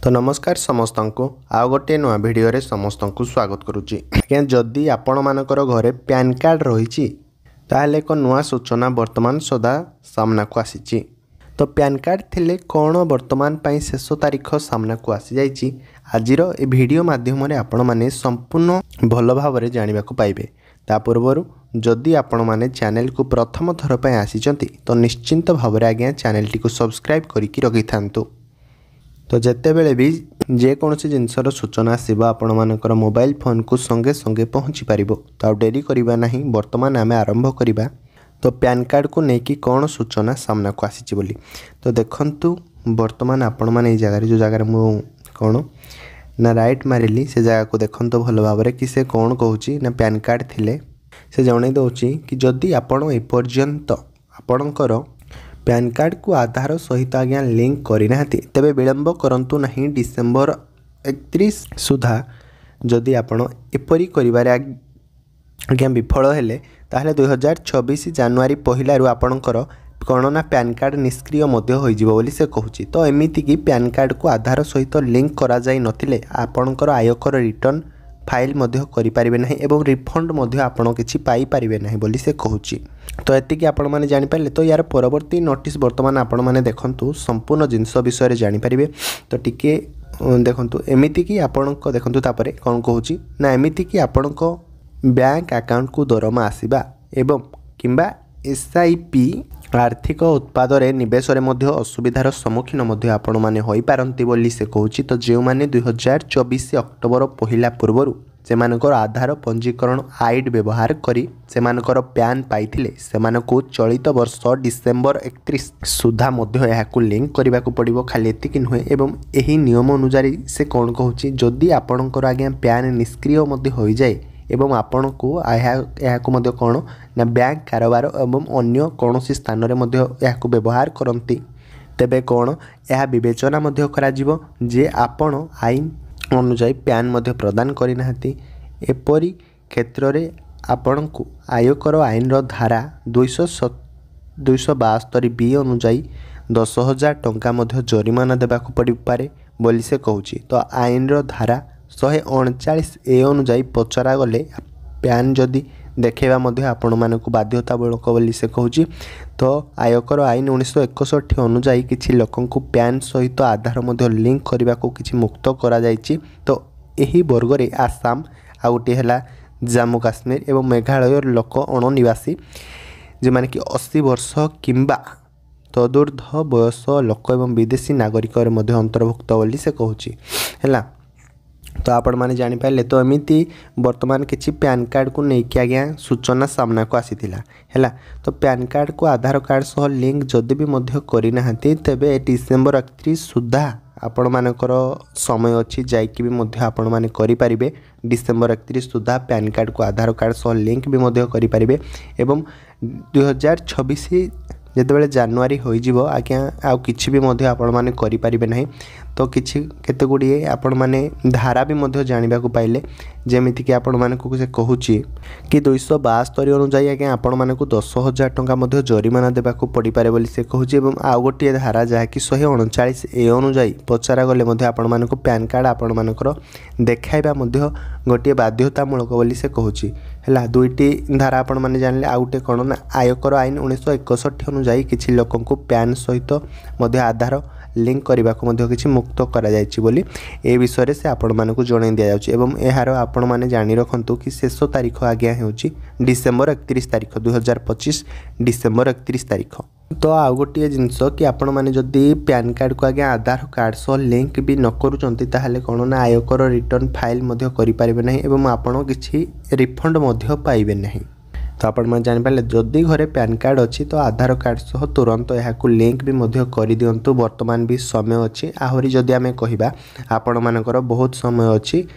तो नमस्कार समस्त को आउ गोटे नुआ भिडियो रे समस्त को स्वागत करुच्ची। आज्ञा जदि आपण मानकर घरे पैन कार्ड रही ताहले एक नुआ सूचना वर्तमान सदा सामना को आसी। तो पैन कार्ड थिले कौन वर्तमान पाई शेष तारीख सामना को आसी जाइए। आजिर ए वीडियो माध्यम रे आपण माने संपूर्ण भल भाव में जाना पाइबे। ता पूर्व जदि आपण माने चैनल को प्रथम थर पर आसीचंती तो निश्चिंत भाव में आज्ञा चैनल टी को सब्सक्राइब करके रखि थांतु। तो जिते बेले भी जेकोसी जिनसर सूचना आसब आपण मानकर मोबाइल फोन को संगे संगे पहुँची पार। तो डेरी करवा नहीं वर्तमान आम आरंभ करवा। तो पैन कार्ड को लेकिन कौन सूचना सामना को आसी बोली। तो देखंतु वर्तमान आपण मैंने जगह जो जगार मु कौन ना राइट मारिली से जगह को देखंतु भल भाव कि से कौन कहूँ ना पैन कार्ड थिले से जन दूसरी कि जदि आपण एपर्यंत आपणकर पैन कार्ड को आधार सहित आज्ञा लिंक करना तेबे विलंब करंतु नहीं। डिसेम्बर 31 सुधा जदि आपण एपरी करिबारे आज्ञा विफल हेले ताहले 2026 जानुआरी पहिलारू आपणकर कौन ना पैन कार्ड निष्क्रिय मध्य होइजिबो बोली से कहूची। तो एमिति कि पैन कार्ड को आधार सहित लिंक करा जाई नथिले आपणकर आयकर रिटर्न फाइल मध्य करि परिबे नहीं एवं रिफंड मध्य आपण किछि पाई परिबे नहीं बोली से कहूची। तो एतिकी आपण माने जानि पारले। तो यार परवर्ती नोटिस वर्तमान आपण माने देखंतु संपूर्ण जिंस विषय रे जानि परिबे। तो टिके देखंतु एमिति कि आपण को देखंतु तापरे कोन कहूची ना एमिति कि आपण को बैंक अकाउंट को दरमा आसीबा एवं किंबा एसआईपी आर्थिक उत्पाद रे निवेश रे मध्य असुविधार सम्मुखीन मध्य आपण माने होई पारंती बोली से कहूची। तो जे माने 2024 अक्टोबर पहिला पूर्वरु सेमानकर आधार पंजीकरण आईडी व्यवहार करी सेमानकर पैन पाइथिले सेमानको चलित वर्ष डिसेम्बर 31 सुधा मध्य याकू लिंक करबा को पड़िबो। खाली एतिकी नुहे एवं एही नियम अनुसार से कोन कहूची जदि आपणकर आज्ञा पैन निष्क्रिय मध्य होई जाए एवं आपण को याकू मध्य कौन ना बैंक कारोबार एवं अन्य कौन स्थान रे मध्य याकू व्यवहार करती तेबे कौन यह विवेचना मध्य करा जिवो जे आपण आईन अनुसार पैन मध्य प्रदान करिना एपरी क्षेत्र रे आपण को आयकर आईन रो धारा 272 बी अनुसार 10,000 टंका मध्य जरिमाना देबाक पड़ि पारे बोली से कहूची। तो आईन रो धारा 139 ए अनुसार पचरा गले पैन जदि देखा मध्य आपण मानक बाध्यतामूलक बोली से कहूची। तो आयकर आईन 1961 अनुसार किसी लोक पैन सहित आधार मध्य लिंक करने को किसी मुक्त करा जायछि। तो यही वर्ग रे आसाम आ गोटे है जम्मू काश्मीर एवं मेघालय लोक अणनिवासी जे माने कि 80 वर्ष किंबा तदूर्ध बयस लोक एवं विदेशी नागरिक अंतर्भुक्त बोली से कहूची है। तो आपण माने जानि पाइले। तो एमिति वर्तमान किछि पैन कार्ड को लेकिन आज्ञा सूचना सामना को आसीथिला हैला। तो पैन कार्ड को आधार कार्ड सह लिंक जदि भी मध्य करिना तेबे डिसेम्बर 31 सुधा आपण मानकर समय अच्छी जाइकि भी मध्य आपण माने करि परिबे। डिसेम्बर 31 सुधा पैन कार्ड को आधार कार्ड सह लिंक भी मध्य करि परिबे एवं 2026 जेतेबेले जानुआरी होइजिवो आज्ञा आउ किछि भी मध्य आपण माने करि परिबे नहीं। तो किछि केते गुडिए आपण माने धारा भी मध्य जानिबा को पाइले जेमिति कि आपण माने को से कहूची कि 272 अनुसार आज्ञा आपण माने को 10,000 टंका मध्य जरिमाना देबा को पड़ि पारे बोली से कहूची। एवं आउ गोटे धारा जहा कि 139 ए अनुसार पचरा गले मध्य आपण माने को पैन कार्ड आपण मानकर देखाइबा मध्य गोटे बाध्यतामूलक बोली से कहूची है। दुईटी धारा आपण माने जानले आउ गोटे कोन ना आयकर आईन 1961 अनुसार किछि लोकन को पैन सहित मध्य आधार लिंक करने को मध्य किछि मुक्त करा जायछि बोली ए विषय से आपण मानकु जणाई दिया जाउछि। एवं एहार आपण माने जानि रखंतु कि शेष तारीख आज्ञा हेउछि डिसेम्बर 31 तारीख 2025 डिसेम्बर 31 तारीख। तो आउ गोटे जिनस कि आपण माने जदि पैन कार्ड को आज्ञा आधार कार्ड सह लिंक भी न करूचंती ताहले कोन ना आयकर रिटर्न फाइल मध्य करि पारिबे नहीं एवं आपण किछि रिफंड मध्य पाइबे नहीं। तो आपण मैंने जानिपारे जदि घरे पैन कार्ड अच्छी तो आधार कार्ड सह तुरंत यहाँ लिंक भी मध्य कर दिंतु। वर्तमान भी समय अच्छी आहरी जदि आम कहिबा आपण मानकर बहुत समय अच्छी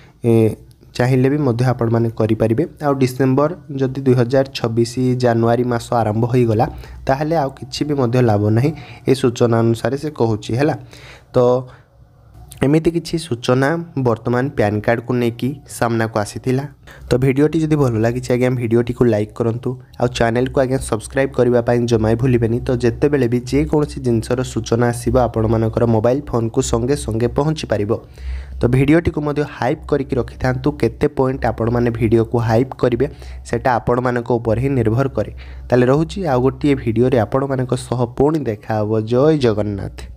चाहिए भी मध्य आपण माने करि परिबे। आ डिसेम्बर जदि 2026 जानुआरी मास आरंभ हो गला ताहले आ किछि भी मध्य लाभ नहीं ए सूचना अनुसार से कहूची हैला। तो एमिति किछि सूचना वर्तमान पैन कार्ड को लेकिन सामना को आसीथिला। तो भिडियोटी जदि भल लगी आज्ञा भिडियोटी को लाइक करंतु आ चैनल को आज्ञा सब्सक्राइब करबा पई जमाई भूलिबेनी। तो जेते बेले भी जे कोनोसी जिंसर सूचना आसीबो आपण मानकर मोबाइल फोन को संगे संगे पहुंची पारिबो। तो भिडियोटी को मध्य हाइप करके रखि थांतु केते पॉइंट आपण माने भिडियो को हाइप करिवे सेटा आपण मानक ऊपर ही निर्भर करे। ताले रहूची आ गोटे भिडियो रे आपण मानक सह पुणी देखा हबो। जय जगन्नाथ।